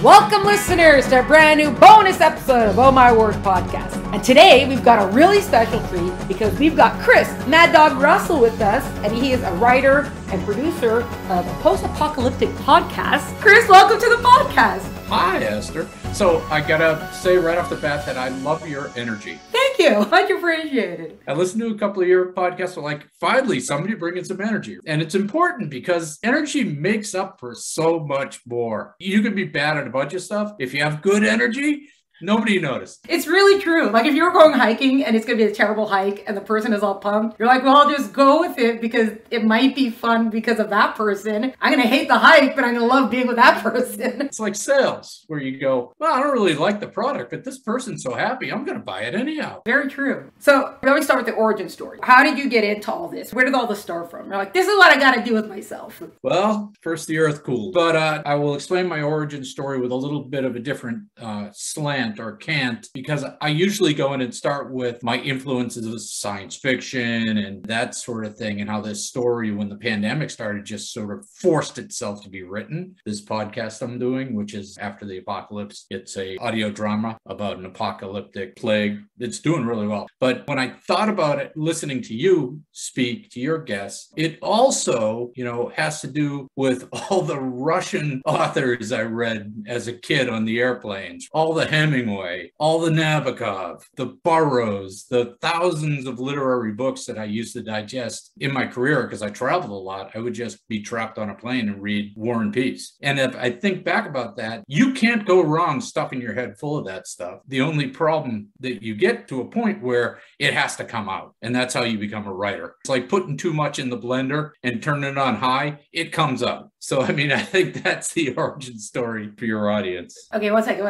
Welcome, listeners, to a brand new bonus episode of Oh My Word podcast. And today we've got a really special treat because we've got Chris, Mad Dog Russell, with us, and he is a writer and producer of a post-apocalyptic podcast. Chris, welcome to the podcast. Hi, Esther. So I gotta say right off the bat that I love your energy. Thank you. Much appreciated. I listened to a couple of your podcasts. I'm like, finally, somebody bringing some energy. And it's important because energy makes up for so much more. You can be bad at a bunch of stuff. If you have good energy, nobody noticed. It's really true. Like if you're going hiking and it's going to be a terrible hike and the person is all pumped, you're like, well, I'll just go with it because it might be fun because of that person. I'm going to hate the hike, but I'm going to love being with that person. It's like sales where you go, well, I don't really like the product, but this person's so happy, I'm going to buy it anyhow. Very true. So let me start with the origin story. How did you get into all this? Where did all this start from? You're like, this is what I got to do with myself. Well, first the earth cooled. But I will explain my origin story with a little bit of a different slant or can't, because I usually go in and start with my influences of science fiction and that sort of thing, and how this story, when the pandemic started, just sort of forced itself to be written. This podcast I'm doing, which is After the Apocalypse, it's a audio drama about an apocalyptic plague. It's doing really well. But when I thought about it, listening to you speak to your guests, it also, has to do with all the Russian authors I read as a kid on the airplanes, all the Hemingway, all the Nabokov, the Burroughs, the thousands of literary books that I used to digest in my career because I traveled a lot. I would just be trapped on a plane and read War and Peace. And if I think back about that, you can't go wrong stuffing your head full of that stuff. The only problem that you get to a point where it has to come out. And that's how you become a writer. It's like putting too much in the blender and turning it on high, it comes out. So, I think that's the origin story for your audience. Okay, one second.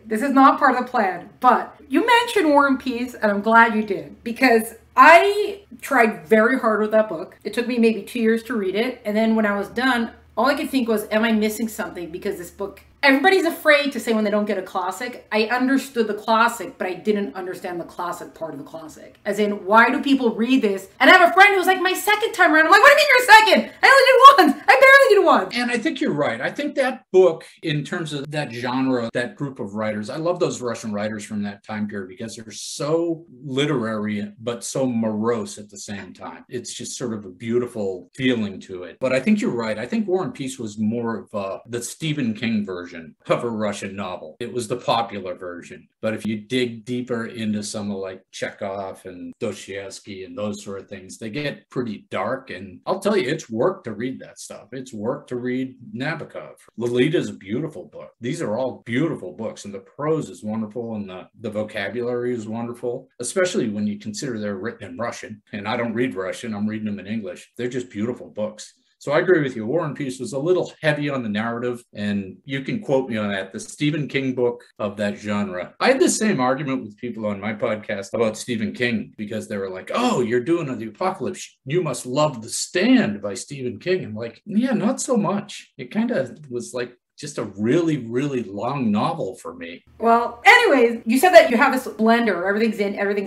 This is not part of the plan, but you mentioned War and Peace, and I'm glad you did, because I tried very hard with that book. It took me maybe 2 years to read it. And then when I was done, all I could think was, am I missing something? Because this book, everybody's afraid to say when they don't get a classic. I understood the classic, but I didn't understand the classic part of the classic. As in, why do people read this? And I have a friend who was like, my second time around. I'm like, what do you mean your second? I only did once. I barely did once. And I think you're right. I think that book, in terms of that genre, that group of writers, I love those Russian writers from that time period because they're so literary, but so morose at the same time. It's just sort of a beautiful feeling to it. But I think you're right. I think War and Peace was more of the Stephen King version of a Russian novel. It was the popular version. But if you dig deeper into some of like Chekhov and Dostoevsky and those sort of things, they get pretty dark. And I'll tell you, it's work to read that stuff. It's work to read Nabokov. Lolita is a beautiful book. These are all beautiful books, and the prose is wonderful, and the vocabulary is wonderful, especially when you consider they're written in Russian. And I don't read Russian. I'm reading them in English. They're just beautiful books. So I agree with you. War and Peace was a little heavy on the narrative, and you can quote me on that. The Stephen King book of that genre. I had the same argument with people on my podcast about Stephen King because they were like, oh, you're doing the apocalypse. You must love The Stand by Stephen King. I'm like, yeah, not so much. It kind of was like just a really, really long novel for me. Well, anyways, you said that you have this blender, everything's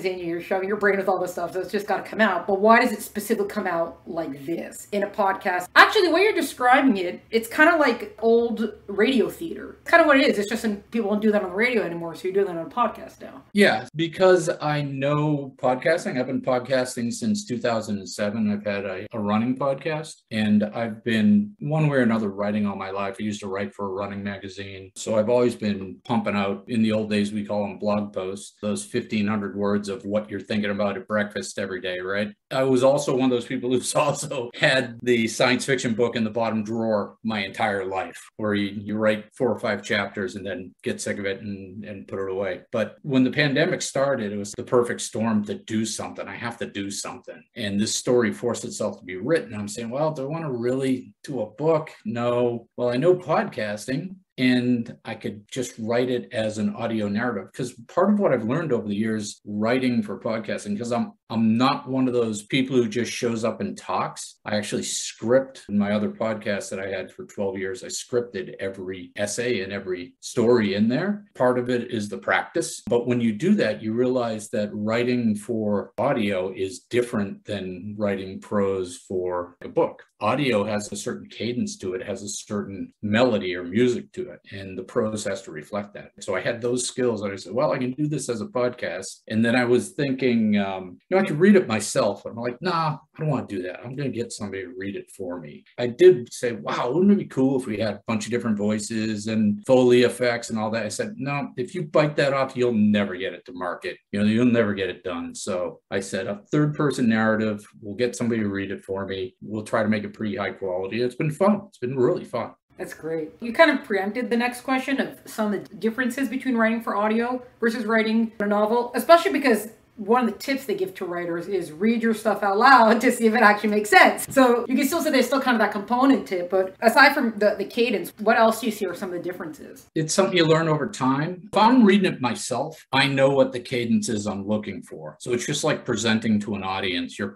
in you, you're shoving your brain with all this stuff, so it's just got to come out. But why does it specifically come out like this in a podcast? Actually, the way you're describing it, it's kind of like old radio theater. It's kind of what it is. It's just people don't do that on the radio anymore, so you're doing that on a podcast now. Yeah, because I know podcasting. I've been podcasting since 2007. I've had a running podcast, and I've been one way or another writing all my life. I used to write for a running magazine. So I've always been pumping out, in the old days, we call them blog posts, those 1,500 words of what you're thinking about at breakfast every day, right? I was also one of those people who's also had the science fiction book in the bottom drawer my entire life, where you write 4 or 5 chapters and then get sick of it and put it away. But when the pandemic started, it was the perfect storm to do something. I have to do something. And this story forced itself to be written. I'm saying, well, do I want to really do a book? No. Well, I know podcasting, and I could just write it as an audio narrative. Because part of what I've learned over the years writing for podcasting, because I'm not one of those people who just shows up and talks. I actually script. In my other podcast that I had for 12 years, I scripted every essay and every story in there. Part of it is the practice. But when you do that, you realize that writing for audio is different than writing prose for a book. Audio has a certain cadence to it, has a certain melody or music to to it. And the prose has to reflect that. So I had those skills. And I said, well, I can do this as a podcast. And then I was thinking, I could read it myself. And I'm like, nah, I don't want to do that. I'm going to get somebody to read it for me. I did say, wow, wouldn't it be cool if we had a bunch of different voices and Foley effects and all that? I said, no, if you bite that off, you'll never get it to market. You'll never get it done. So I said, a third person narrative, we'll get somebody to read it for me. We'll try to make it pretty high quality. It's been fun. It's been really fun. That's great. You kind of preempted the next question of some of the differences between writing for audio versus writing a novel, especially because one of the tips they give to writers is read your stuff out loud to see if it actually makes sense. So you can still say there's still kind of that component tip, but aside from the cadence, what else do you see are some of the differences? It's something you learn over time. If I'm reading it myself, I know what the cadence is I'm looking for. So it's just like presenting to an audience. You're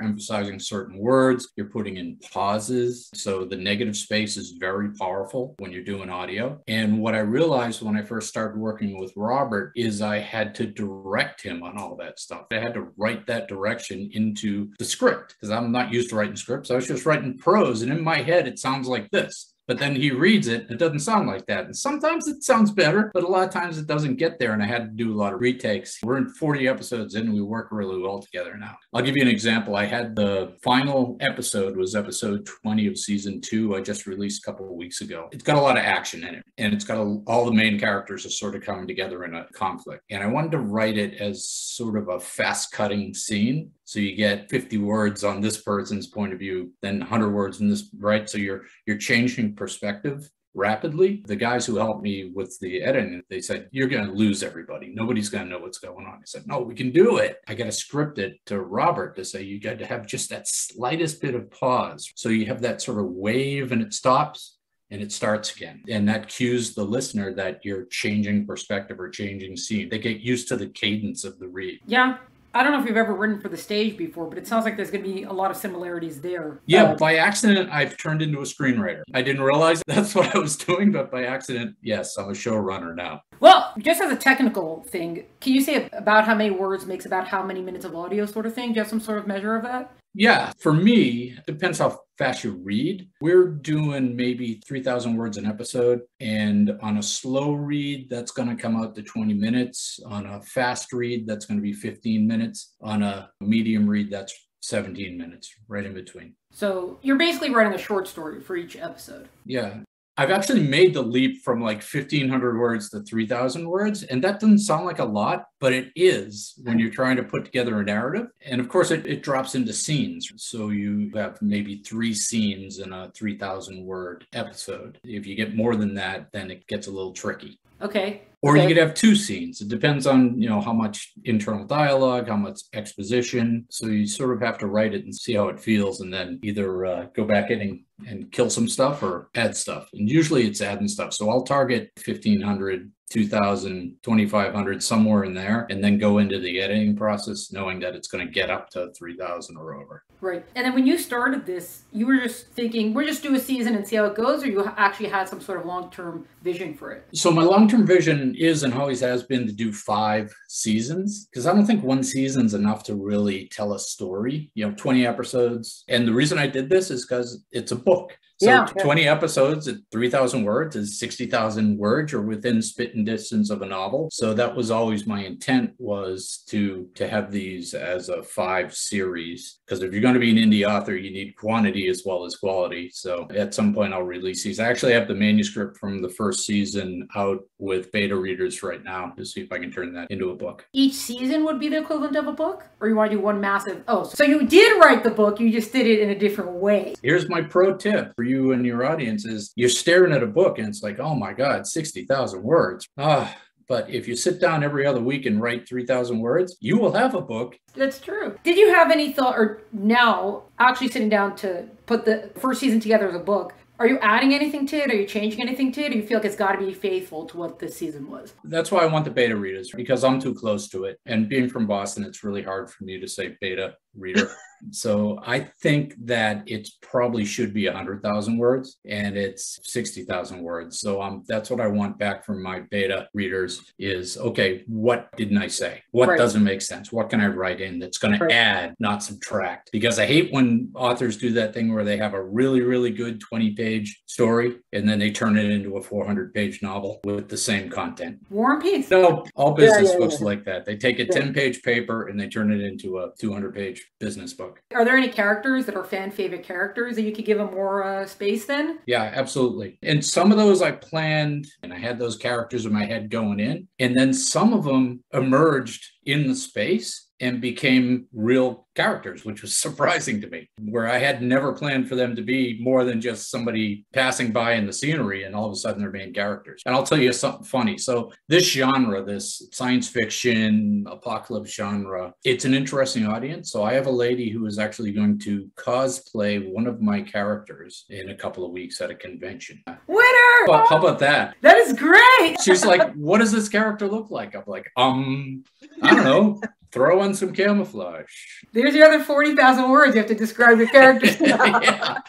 emphasizing certain words, you're putting in pauses. So the negative space is very powerful when you're doing audio. And what I realized when I first started working with Robert is I had to direct him on all that stuff. I had to write that direction into the script because I'm not used to writing scripts. I was just writing prose, and in my head, it sounds like this. But then he reads it, it doesn't sound like that. And sometimes it sounds better, but a lot of times it doesn't get there. And I had to do a lot of retakes. We're in 40 episodes in, and we work really well together now. I'll give you an example. I had the final episode was episode 20 of season 2. I just released a couple of weeks ago. It's got a lot of action in it, and it's got all the main characters are sort of coming together in a conflict. And I wanted to write it as sort of a fast cutting scene. So you get 50 words on this person's point of view, then 100 words in this, right? So you're changing perspective rapidly. The guys who helped me with the editing, they said, you're going to lose everybody. Nobody's going to know what's going on. I said, no, we can do it. I got to script it to Robert to say, you got to have just that slightest bit of pause. So you have that sort of wave and it stops and it starts again. And that cues the listener that you're changing perspective or changing scene. They get used to the cadence of the read. Yeah. I don't know if you've ever written for the stage before, but it sounds like there's going to be a lot of similarities there. Yeah, by accident, I've turned into a screenwriter. I didn't realize that's what I was doing, but by accident, yes, I'm a showrunner now. Well, just as a technical thing, can you say about how many words makes about how many minutes of audio sort of thing? Do you have some sort of measure of that? Yeah, for me, it depends how fast you read. We're doing maybe 3,000 words an episode. And on a slow read, that's going to come out to 20 minutes. On a fast read, that's going to be 15 minutes. On a medium read, that's 17 minutes, right in between. So you're basically writing a short story for each episode. Yeah. I've actually made the leap from like 1,500 words to 3,000 words. And that doesn't sound like a lot, but it is when you're trying to put together a narrative. And of course, it drops into scenes. So you have maybe 3 scenes in a 3,000 word episode. If you get more than that, then it gets a little tricky. Okay. Or you could have 2 scenes. It depends on, how much internal dialogue, how much exposition. So you sort of have to write it and see how it feels and then either go back in and kill some stuff or add stuff. And usually it's adding stuff. So I'll target 1,500, 2,000, 2,500, somewhere in there, and then go into the editing process knowing that it's going to get up to 3,000 or over. Right. And then when you started this, you were just thinking, we'll just do a season and see how it goes, or you actually had some sort of long-term vision for it? So my long-term vision is and always has been to do 5 seasons, because I don't think 1 season's enough to really tell a story, 20 episodes. And the reason I did this is because it's a book. So 20 episodes at 3,000 words is 60,000 words or within spitting distance of a novel. So that was always my intent, was to have these as a 5 series. Because if you're going to be an indie author, you need quantity as well as quality. So at some point I'll release these. I actually have the manuscript from the first season out with beta readers right now to see if I can turn that into a book. Each season would be the equivalent of a book? Or you want to do one massive... Oh, so you did write the book, you just did it in a different way. Here's my pro tip for you and your audience is you're staring at a book and it's like, oh my God, 60,000 words. But if you sit down every other week and write 3,000 words, you will have a book. That's true. Did you have any thought, or now actually sitting down to put the first season together as a book, are you adding anything to it? Are you changing anything to it? Or you feel like it's got to be faithful to what this season was? That's why I want the beta readers, because I'm too close to it. And being from Boston, it's really hard for me to say beta reader. So I think that it probably should be 100,000 words, and it's 60,000 words. So that's what I want back from my beta readers is, okay, what didn't I say? What doesn't make sense? What can I write in that's going to add, not subtract? Because I hate when authors do that thing where they have a really, really good 20-page story, and then they turn it into a 400-page novel with the same content. War and Peace. No, all business books like that. They take a 10-page paper and they turn it into a 200-page business book. Are there any characters that are fan favorite characters that you could give them more space then? Yeah, absolutely. And some of those I planned, and I had those characters in my head going in, and then some of them emerged in the space and became real characters, which was surprising to me, where I had never planned for them to be more than just somebody passing by in the scenery, and all of a sudden they're main characters. And I'll tell you something funny. So this genre, this science fiction, apocalypse genre, it's an interesting audience. So I have a lady who is actually going to cosplay one of my characters in a couple of weeks at a convention. Winner! Well, how about that? That is great! She's like, what does this character look like? I'm like, I don't know. Throw on some camouflage. There's your other 40,000 words you have to describe your characters. Yeah,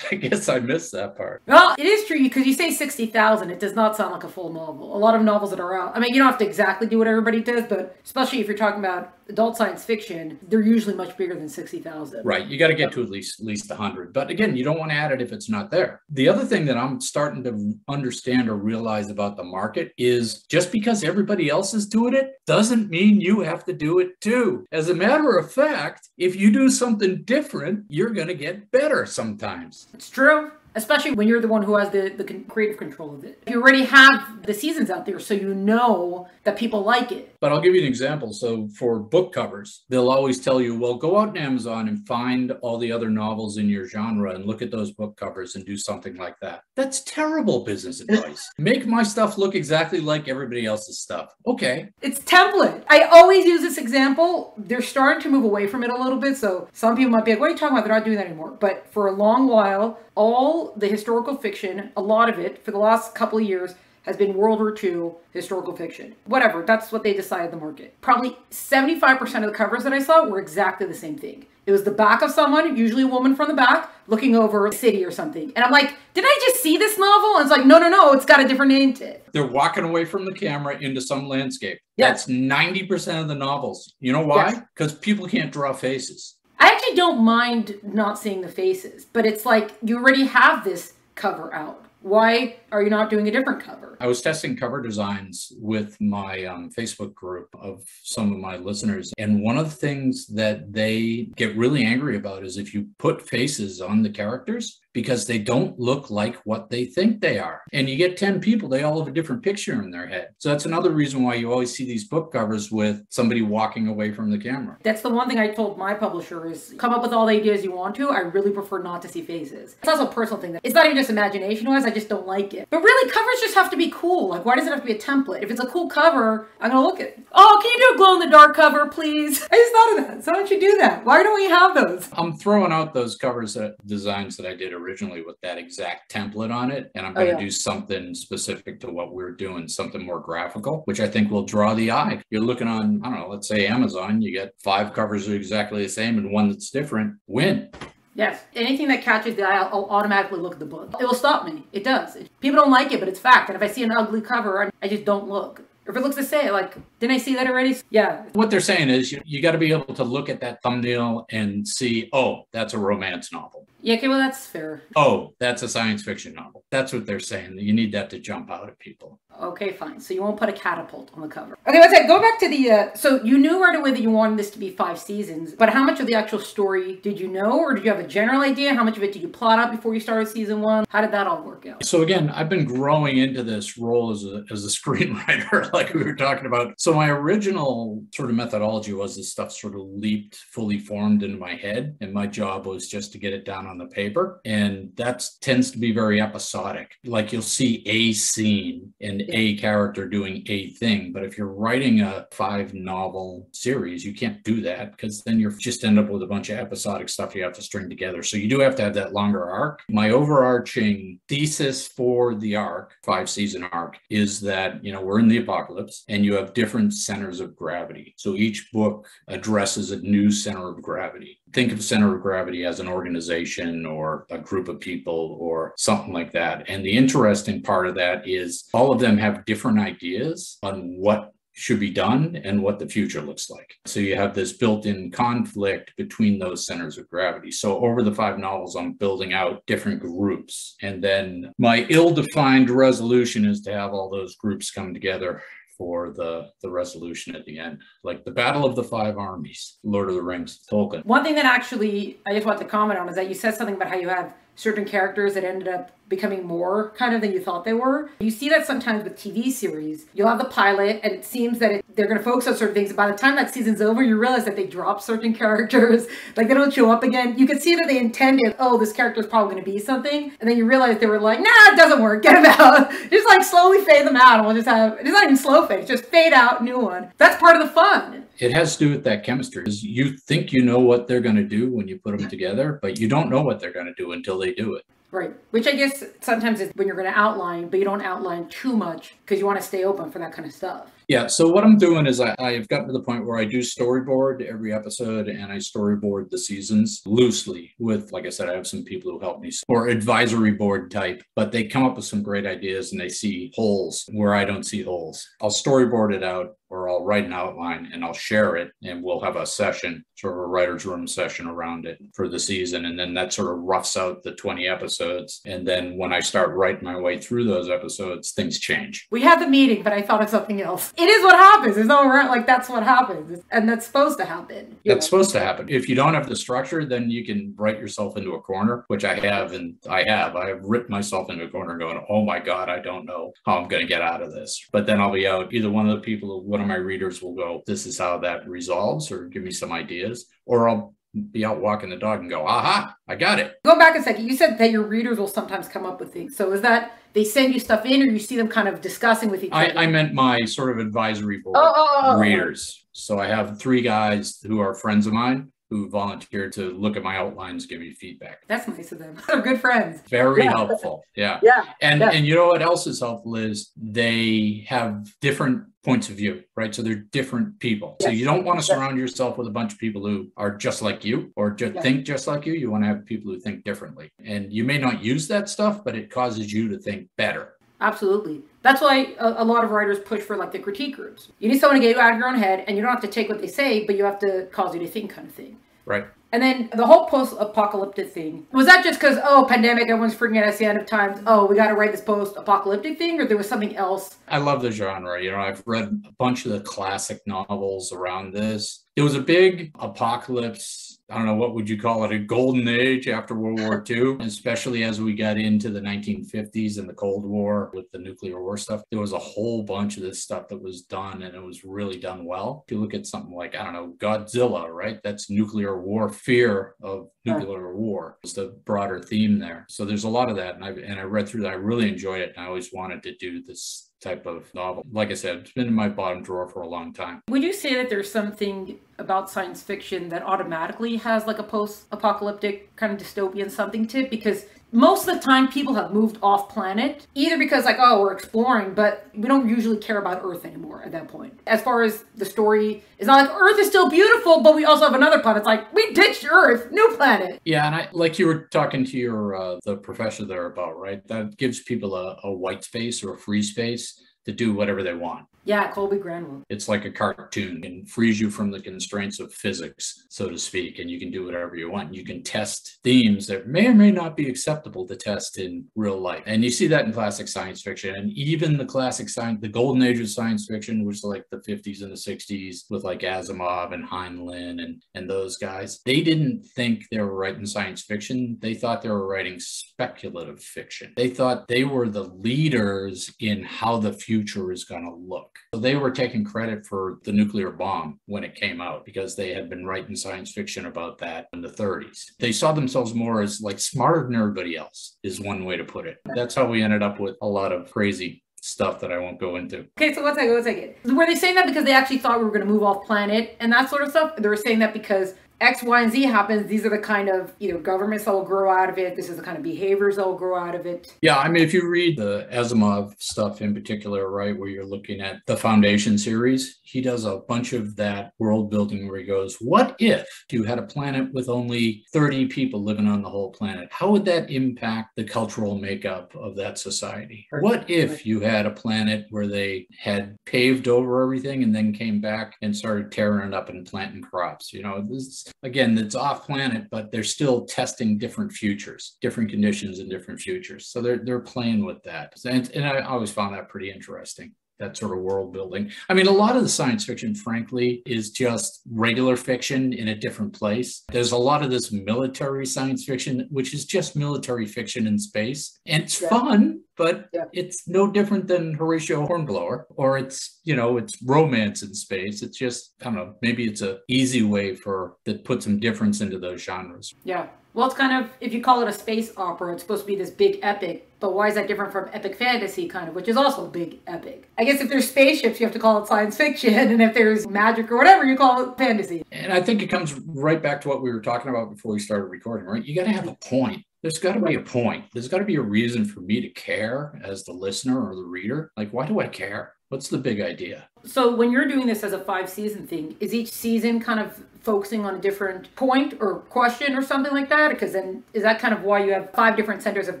I guess I missed that part. Well, it is true because you say 60,000. It does not sound like a full novel. A lot of novels that are out, I mean, you don't have to exactly do what everybody does, but especially if you're talking about adult science fiction, they're usually much bigger than 60,000. Right. You got to get to at least 100. But again, you don't want to add it if it's not there. The other thing that I'm starting to understand or realize about the market is just because everybody else is doing it doesn't mean you have to do it too. As a matter of fact, if you do something different, you're going to get better sometimes. It's true. Especially when you're the one who has the creative control of it. You already have the seasons out there, so you know that people like it. But I'll give you an example. So for book covers, they'll always tell you, well, go out on Amazon and find all the other novels in your genre and look at those book covers and do something like that. That's terrible business advice. Make my stuff look exactly like everybody else's stuff. Okay. It's template. I always use this example. They're starting to move away from it a little bit. So some people might be like, what are you talking about? They're not doing that anymore. But for a long while, all the historical fiction, a lot of it for the last couple of years has been World War II historical fiction. Whatever, that's what they decided the market. Probably 75% of the covers that I saw were exactly the same thing. It was the back of someone, usually a woman from the back, looking over a city or something. And I'm like, did I just see this novel? And it's like, no, it's got a different name to it. They're walking away from the camera into some landscape. Yes. That's 90% of the novels. You know why? Because people can't draw faces. I actually don't mind not seeing the faces, but it's like, you already have this cover out. Why are you not doing a different cover? I was testing cover designs with my Facebook group of some of my listeners. And one of the things that they get really angry about is if you put faces on the characters, because they don't look like what they think they are. And you get 10 people, they all have a different picture in their head. So that's another reason why you always see these book covers with somebody walking away from the camera. That's the one thing I told my publisher is come up with all the ideas you want to. I really prefer not to see faces. It's also a personal thing. It's not even just imagination-wise, I just don't like it. But really, covers just have to be cool. Like, why does it have to be a template? If it's a cool cover, I'm gonna look at it. Oh, can you do a glow-in-the-dark cover, please? I just thought of that. So why don't you do that? Why don't we have those? I'm throwing out those covers, designs that I did originally with that exact template on it, and I'm going to do something specific to what we're doing, something more graphical, which I think will draw the eye. You're looking on, I don't know, let's say Amazon, you get 5 covers that are exactly the same and one that's different. Win. Yes, anything that catches the eye, I'll automatically look at the book. It will stop me. It does. People don't like it, but it's fact. And if I see an ugly cover, I just don't look. If it looks the same, like, didn't I see that already? Yeah. What they're saying is you got to be able to look at that thumbnail and see, oh, that's a romance novel. Yeah, okay, well, that's fair. Oh, that's a science fiction novel. That's what they're saying. You need that to jump out at people. Okay, fine. So you won't put a catapult on the cover. Okay, let's say, go back to the, so you knew right away that you wanted this to be 5 seasons, but how much of the actual story did you know, or did you have a general idea? How much of it did you plot out before you started season 1? How did that all work out? So again, I've been growing into this role as a screenwriter, like we were talking about. So my original sort of methodology was this stuff sort of leaped, fully formed into my head, and my job was just to get it down on the paper. And that tends to be very episodic. Like you'll see a scene and a character doing a thing. But if you're writing a 5-novel series, you can't do that because then you're just end up with a bunch of episodic stuff you have to string together. So you do have to have that longer arc. My overarching thesis for the arc, 5-season arc, is that, you know, we're in the apocalypse and you have different different centers of gravity. So each book addresses a new center of gravity. Think of center of gravity as an organization or a group of people or something like that. And the interesting part of that is all of them have different ideas on what should be done and what the future looks like. So you have this built-in conflict between those centers of gravity. So over the 5 novels, I'm building out different groups. And then my ill-defined resolution is to have all those groups come together for the resolution at the end, like the Battle of the 5 Armies, Lord of the Rings, Tolkien. One thing that actually I just want to comment on is that you said something about how you have certain characters that ended up becoming more kind of than you thought they were. You see that sometimes with TV series. You'll have the pilot and it seems that they're going to focus on certain things. By the time that season's over, you realize that they drop certain characters, like they don't show up again. You can see that they intended, oh, this character is probably going to be something. And then you realize they were like, nah, it doesn't work. Get them out. Just like slowly fade them out. And we'll just have, it's not even slow fade. It's just fade out, new one. That's part of the fun. It has to do with that chemistry. You think you know what they're going to do when you put them together, but you don't know what they're going to do until they do it. Right. Which I guess sometimes is when you're going to outline, but you don't outline too much because you want to stay open for that kind of stuff. Yeah, so what I'm doing is I've gotten to the point where I do storyboard every episode and I storyboard the seasons loosely with, like I said, I have some people who help me, or advisory board type, but they come up with some great ideas and they see holes where I don't see holes. I'll storyboard it out or I'll write an outline and I'll share it and we'll have a session, sort of a writer's room session around it for the season. And then that sort of roughs out the 20 episodes. And then when I start writing my way through those episodes, things change. We had the meeting, but I thought of something else. It is what happens. There's no like that's what happens. And that's supposed to happen. That's supposed to happen. If you don't have the structure, then you can write yourself into a corner, which I have. And I have written myself into a corner going, oh my God, I don't know how I'm going to get out of this. But then I'll be out. Either one of the people, one of my readers will go, this is how that resolves, or give me some ideas, or I'll be out walking the dog and go, aha, I got it. Go back a second. You said that your readers will sometimes come up with things. So is that they send you stuff in or you see them kind of discussing with each other? I meant my sort of advisory board readers. So I have 3 guys who are friends of mine who volunteered to look at my outlines, give me feedback. That's nice of them. They're good friends. Very helpful. Yeah. And you know what else is helpful is they have different points of view, right? So they're different people. So you don't want to surround yourself with a bunch of people who are just like you or just think just like you. You want to have people who think differently. And you may not use that stuff, but it causes you to think better. Absolutely. That's why a lot of writers push for like the critique groups. You need someone to get you out of your own head and you don't have to take what they say, but you have to cause you to think kind of thing. Right. And then the whole post-apocalyptic thing, was that just because, oh, pandemic, everyone's freaking out at the end of times, oh, we got to write this post-apocalyptic thing, or there was something else? I love the genre. You know, I've read a bunch of the classic novels around this. It was a big apocalypse. I don't know, what would you call it? A golden age after World War II, especially as we got into the 1950s and the Cold War with the nuclear war stuff. There was a whole bunch of this stuff that was done and it was really done well. If you look at something like, I don't know, Godzilla, right? That's nuclear war, fear of nuclear war is the broader theme there. So there's a lot of that. And I read through that. I really enjoyed it. And I always wanted to do this type of novel. Like I said, it's been in my bottom drawer for a long time. Would you say that there's something about science fiction that automatically has like a post-apocalyptic kind of dystopian something to it? Because most of the time people have moved off planet, either because like, oh, we're exploring, but we don't usually care about Earth anymore at that point. As far as the story, it's not like Earth is still beautiful, but we also have another planet. It's like, we ditched Earth, new planet. Yeah, and like you were talking to your the professor there about, right? That gives people a white space or a free space to do whatever they want. Yeah, Colby Granville. It's like a cartoon and frees you from the constraints of physics, so to speak, and you can do whatever you want. You can test themes that may or may not be acceptable to test in real life. And you see that in classic science fiction, and even the classic science, the golden age of science fiction, which is like the 50s and the 60s with like Asimov and Heinlein and those guys. They didn't think they were writing science fiction. They thought they were writing speculative fiction. They thought they were the leaders in how the future is going to look. So they were taking credit for the nuclear bomb when it came out because they had been writing science fiction about that in the 30s. They saw themselves more as like smarter than everybody else is one way to put it. That's how we ended up with a lot of crazy stuff that I won't go into. Okay, so let's take it. Were they saying that because they actually thought we were going to move off planet and that sort of stuff? They were saying that because X, Y, and Z happens, these are the kind of either governments that will grow out of it. This is the kind of behaviors that will grow out of it. Yeah, I mean, if you read the Asimov stuff in particular, right, where you're looking at the Foundation series, he does a bunch of that world building where he goes, what if you had a planet with only 30 people living on the whole planet? How would that impact the cultural makeup of that society? What if you had a planet where they had paved over everything and then came back and started tearing it up and planting crops? You know, this, again, it's off planet, but they're still testing different futures, different conditions and different futures. So they're playing with that. And I always found that pretty interesting, that sort of world building. I mean, a lot of the science fiction, frankly, is just regular fiction in a different place. There's a lot of this military science fiction, which is just military fiction in space. And it's fun, but it's no different than Horatio Hornblower, or it's, you know, it's romance in space. It's just, I don't know, maybe it's an easy way that put some difference into those genres. Yeah. Well, it's kind of, if you call it a space opera, it's supposed to be this big epic, but why is that different from epic fantasy kind of, which is also a big epic? I guess if there's spaceships, you have to call it science fiction, and if there's magic or whatever, you call it fantasy. And I think it comes right back to what we were talking about before we started recording, right? You got to have a point. There's got to be a point. There's got to be a reason for me to care as the listener or the reader. Like, why do I care? What's the big idea? So when you're doing this as a 5-season thing, is each season kind of focusing on a different point or question or something like that? Because then is that kind of why you have 5 different centers of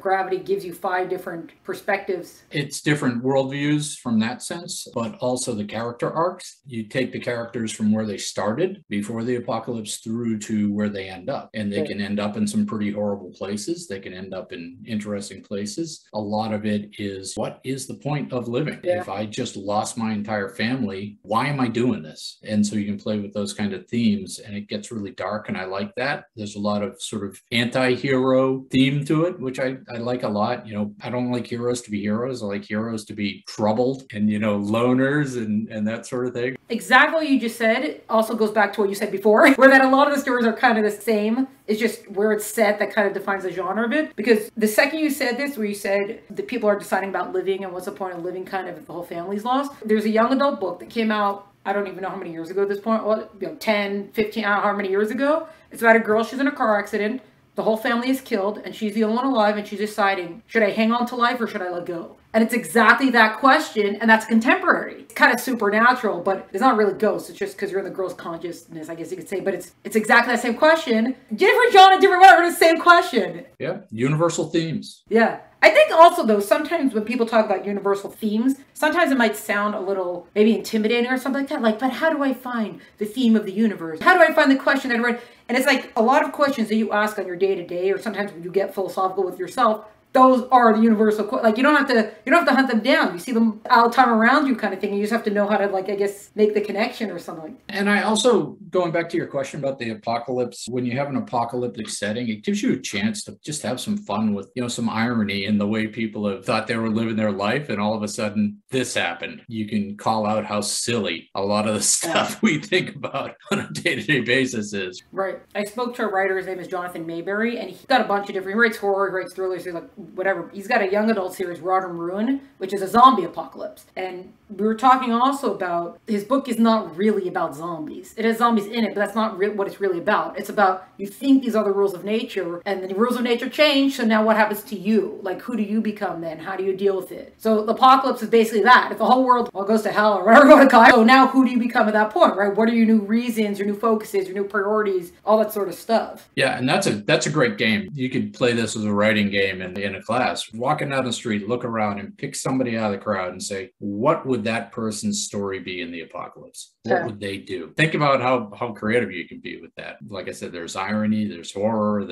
gravity, gives you 5 different perspectives? It's different worldviews from that sense, but also the character arcs. You take the characters from where they started before the apocalypse through to where they end up. And they can end up in some pretty horrible places. They can end up in interesting places. A lot of it is, what is the point of living? If I just lost my entire family, why am I doing this? And so you can play with those kind of themes, and it gets really dark, and I like that. There's a lot of sort of anti-hero theme to it, which I like a lot. You know, I don't like heroes to be heroes. I like heroes to be troubled and, you know, loners and that sort of thing. Exactly what you just said also goes back to what you said before, where that a lot of the stories are kind of the same. It's just where it's set that kind of defines the genre of it. Because the second you said this, where you said the people are deciding about living and what's the point of living kind of if the whole family's lost. There's a young adult book that came out, I don't even know how many years ago at this point, well, you know, 10, 15, I don't know how many years ago. It's about a girl, she's in a car accident. The whole family is killed and she's the only one alive, and she's deciding, should I hang on to life or should I let go? And it's exactly that question, and that's contemporary. It's kind of supernatural, but it's not really ghosts. It's just because you're in the girl's consciousness, I guess you could say. But it's exactly that same question. Different genre, different whatever, the same question. Yeah, universal themes. Yeah. I think also, though, sometimes when people talk about universal themes, sometimes it might sound a little maybe intimidating or something like that. Like, but how do I find the theme of the universe? How do I find the question that I read? And it's like a lot of questions that you ask on your day-to-day, or sometimes when you get philosophical with yourself, those are the universal, like you don't have to hunt them down. You see them all the time around you kind of thing. You just have to know how to, like, I guess, make the connection or something. And I also, going back to your question about the apocalypse, when you have an apocalyptic setting, it gives you a chance to just have some fun with, you know, some irony in the way people have thought they were living their life, and all of a sudden this happened. You can call out how silly a lot of the stuff we think about on a day-to-day basis is. Right. I spoke to a writer, his name is Jonathan Mayberry, and he's got a bunch of different, he writes horror, he writes thrillers, he's like whatever. He's got a young adult series, Rot and Ruin, which is a zombie apocalypse. And we were talking also about, his book is not really about zombies. It has zombies in it, but that's not what it's really about. It's about, you think these are the rules of nature, and the rules of nature change, so now what happens to you? Like, who do you become then? How do you deal with it? So the apocalypse is basically that. If the whole world all goes to hell or whatever you want to call it, so now who do you become at that point, right? What are your new reasons, your new focuses, your new priorities, all that sort of stuff. Yeah, and that's a great game. You could play this as a writing game in a class. Walking down the street, look around and pick somebody out of the crowd and say, what would that person's story be in the apocalypse? What would they do? Think about how creative you can be with that. Like I said, there's irony, there's horror,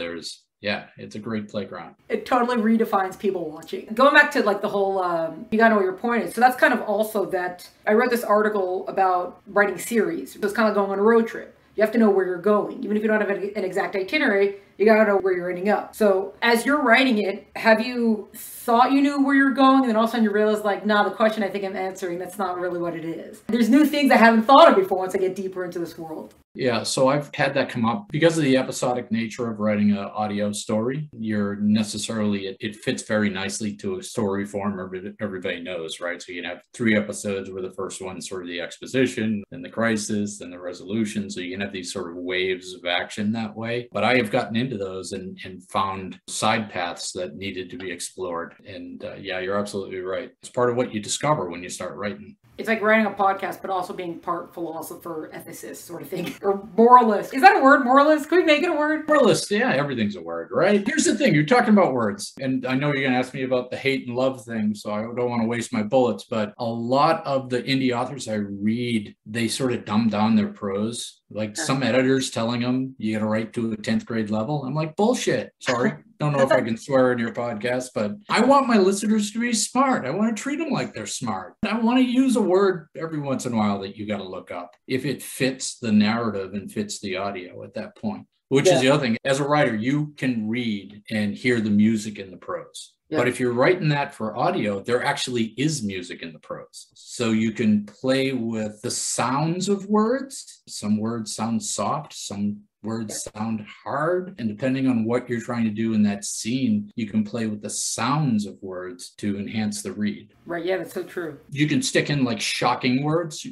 yeah, it's a great playground. It totally redefines people watching. Going back to like the whole, you gotta know what your point is. So that's kind of also that, I read this article about writing series. So it's kind of going on a road trip. You have to know where you're going. Even if you don't have an exact itinerary, You gotta know where you're ending up. So as you're writing it, have you thought you knew where you're going, and then all of a sudden you realize, like, nah, the question I think I'm answering, that's not really what it is. There's new things I haven't thought of before once I get deeper into this world. Yeah, so I've had that come up because of the episodic nature of writing an audio story. It fits very nicely to a story form everybody knows, right? So you can have 3 episodes where the first one's sort of the exposition, then the crisis, then the resolution. So you can have these sort of waves of action that way. But I have gotten into those and found side paths that needed to be explored. And yeah, you're absolutely right. It's part of what you discover when you start writing. It's like writing a podcast, but also being part philosopher, ethicist sort of thing. Or moralist. Is that a word, moralist? Could we make it a word? Moralist, yeah, everything's a word, right? Here's the thing, you're talking about words. And I know you're going to ask me about the hate and love thing, so I don't want to waste my bullets. But a lot of the indie authors I read, they sort of dumb down their prose. Like some editors telling them, you got to write to a 10th grade level. I'm like, bullshit. Sorry. Don't know if I can swear in your podcast, but I want my listeners to be smart. I want to treat them like they're smart. I want to use a word every once in a while that you got to look up if it fits the narrative and fits the audio at that point, which is the other thing. As a writer, you can read and hear the music in the prose. Yeah. But if you're writing that for audio, there actually is music in the prose. So you can play with the sounds of words. Some words sound soft, some words sound hard. And depending on what you're trying to do in that scene, you can play with the sounds of words to enhance the read. Right, yeah, that's so true. You can stick in like shocking words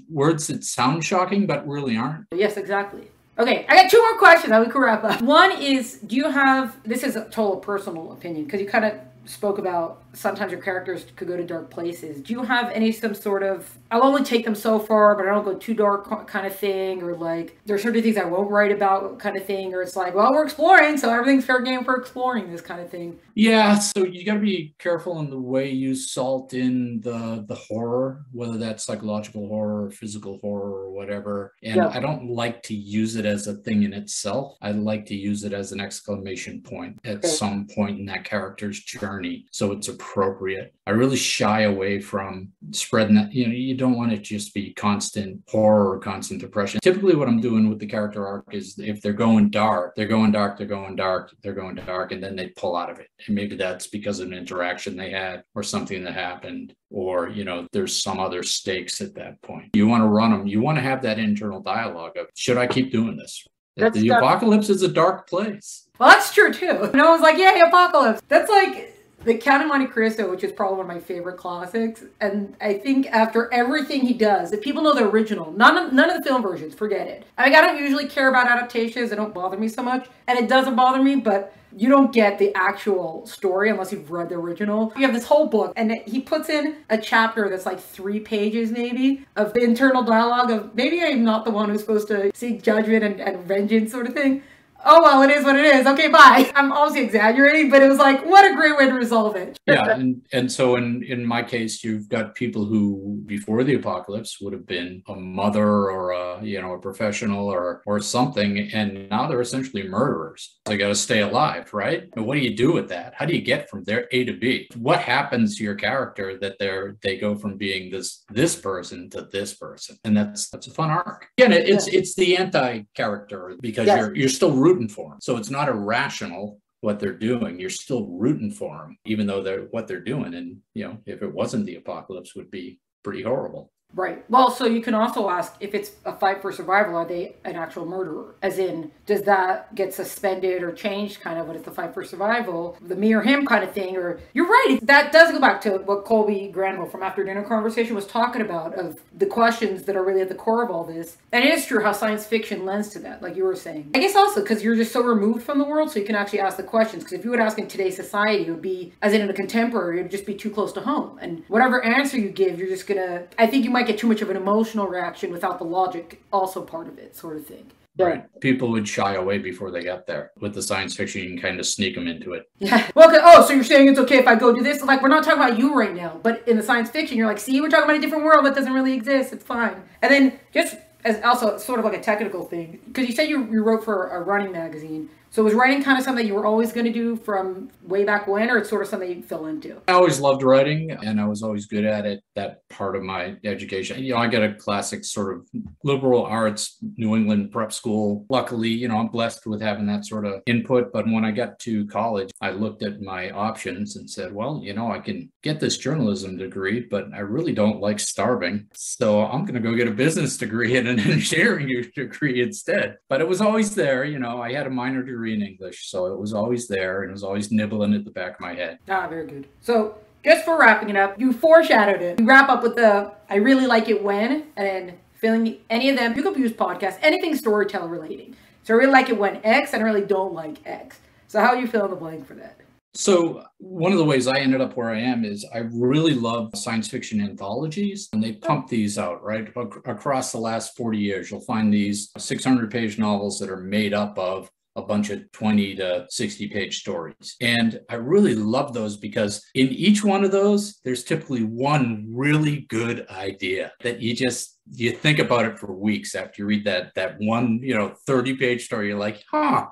that sound shocking, but really aren't. Yes, exactly. Okay, I got 2 more questions that we could wrap up. One is, this is a total personal opinion, because you kind of spoke about sometimes your characters could go to dark places. Do you have some sort of, I'll only take them so far, but I don't go too dark kind of thing, or like there's certain things I won't write about kind of thing, or it's like, well, we're exploring, so everything's fair game for exploring, this kind of thing? Yeah, so you got to be careful in the way you salt in the horror, whether that's psychological horror or physical horror or whatever. And I don't like to use it as a thing in itself. I like to use it as an exclamation point at some point in that character's journey, so it's appropriate. I really shy away from spreading that. You don't want it to just be constant horror or constant depression. Typically what I'm doing with the character arc is if they're going dark, they're going dark, they're going dark, they're going dark, and then they pull out of it. And maybe that's because of an interaction they had or something that happened, or, there's some other stakes at that point. You want to run them. You want to have that internal dialogue of, should I keep doing this? The apocalypse is a dark place. Well, that's true too. No one's like, yay, apocalypse. That's like The Count of Monte Cristo, which is probably one of my favorite classics. And I think after everything he does, if people know the original, none of the film versions, forget it. I don't usually care about adaptations. They don't bother me so much. And it doesn't bother me, but you don't get the actual story unless you've read the original. You have this whole book, and he puts in a chapter that's like 3 pages maybe of the internal dialogue of, maybe I'm not the one who's supposed to seek judgment and vengeance sort of thing. Oh, well, it is what it is. Okay, bye. I'm obviously exaggerating, but it was like, what a great way to resolve it. Yeah, and so in my case, you've got people who, before the apocalypse, would have been a mother or a professional or something, and now they're essentially murderers. They got to stay alive, right? But what do you do with that? How do you get from there A to B? What happens to your character that they go from being this person to this person? And that's a fun arc. Again, it's the anti-character, because you're still rooting for them. So it's not irrational what they're doing. You're still rooting for them, even though what they're doing. And, if it wasn't the apocalypse, would be pretty horrible. Right. Well, so you can also ask, if it's a fight for survival, are they an actual murderer? As in, does that get suspended or changed kind of when it's a fight for survival? The me or him kind of thing? Or you're right. That does go back to what Colby Granville from After Dinner Conversation was talking about, of the questions that are really at the core of all this. And it is true how science fiction lends to that, like you were saying. I guess also because you're just so removed from the world, so you can actually ask the questions. Because if you would ask in today's society, it would be, as in a contemporary, it would just be too close to home. And whatever answer you give, you're just gonna, I think you might get too much of an emotional reaction without the logic also part of it, sort of thing. Right. People would shy away before they got there. With the science fiction, you can kind of sneak them into it. Yeah. Well, okay. Oh, so you're saying it's okay if I go do this? Like, we're not talking about you right now, but in the science fiction, you're like, see, we're talking about a different world that doesn't really exist. It's fine. And then just as also sort of like a technical thing, because you said you wrote for a running magazine. So was writing kind of something you were always going to do from way back when, or it's sort of something you fell into? I always loved writing, and I was always good at it. That part of my education. I got a classic sort of liberal arts, New England prep school. Luckily, I'm blessed with having that sort of input. But when I got to college, I looked at my options and said, well, I can get this journalism degree, but I really don't like starving. So I'm going to go get a business degree and an engineering degree instead. But it was always there. I had a minor degree in English, so it was always there, and it was always nibbling at the back of my head. Ah, very good. So just for wrapping it up, you foreshadowed it. You wrap up with the I really like it when, and then filling any of them. You could use podcasts, anything storyteller relating. So I really like it when X, and I really don't like X. So how do you fill in the blank for that? So one of the ways I ended up where I am is I really love science fiction anthologies, and they pump these out, right? Across the last 40 years, you'll find these 600-page novels that are made up of a bunch of 20 to 60-page stories. And I really love those because in each one of those, there's typically one really good idea that you think about it for weeks after you read that one, 30-page story. You're like,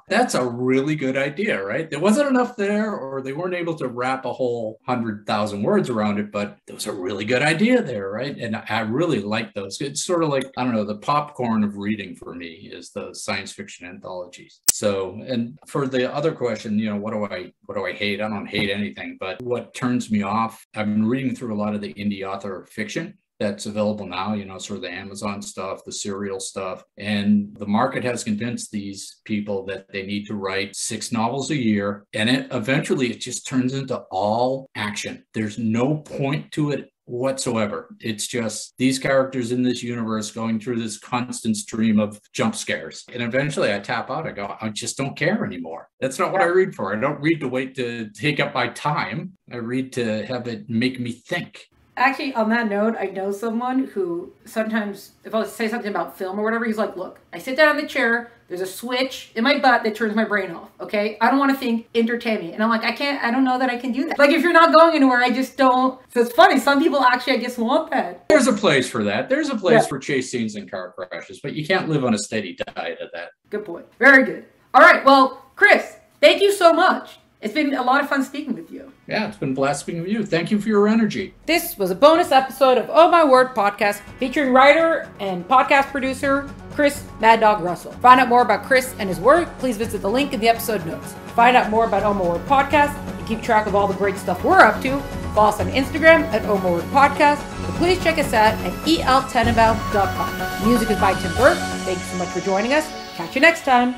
that's a really good idea, right? There wasn't enough there, or they weren't able to wrap a whole 100,000 words around it, but there was a really good idea there, right? And I really like those. It's sort of like, I don't know, the popcorn of reading for me is the science fiction anthologies. So, and for the other question, what do I hate? I don't hate anything, but what turns me off, I've been reading through a lot of the indie author fiction that's available now, sort of the Amazon stuff, the serial stuff. And the market has convinced these people that they need to write 6 novels a year. And eventually it just turns into all action. There's no point to it whatsoever. It's just these characters in this universe going through this constant stream of jump scares. And eventually I tap out. I go, I just don't care anymore. That's not what I read for. I don't read to wait to take up my time. I read to have it make me think. Actually, on that note, I know someone who sometimes, if I say something about film or whatever, he's like, look, I sit down in the chair, there's a switch in my butt that turns my brain off, okay? I don't want to think, entertain me. And I'm like, I don't know that I can do that. Like, if you're not going anywhere, I just don't. So it's funny, some people actually, I guess, want that. There's a place for that. There's a place for chase scenes and car crashes, but you can't live on a steady diet of that. Good point. Very good. All right, well, Chris, thank you so much. It's been a lot of fun speaking with you. Yeah, it's been a blast speaking with you. Thank you for your energy. This was a bonus episode of Oh My Word podcast featuring writer and podcast producer Chris Mad Dog Russell. Find out more about Chris and his work, please visit the link in the episode notes. Find out more about Oh My Word podcast and keep track of all the great stuff we're up to. Follow us on Instagram at Oh My Word podcast. And please check us out at eltenenbaum.com. Music is by Tim Burke. Thank you so much for joining us. Catch you next time.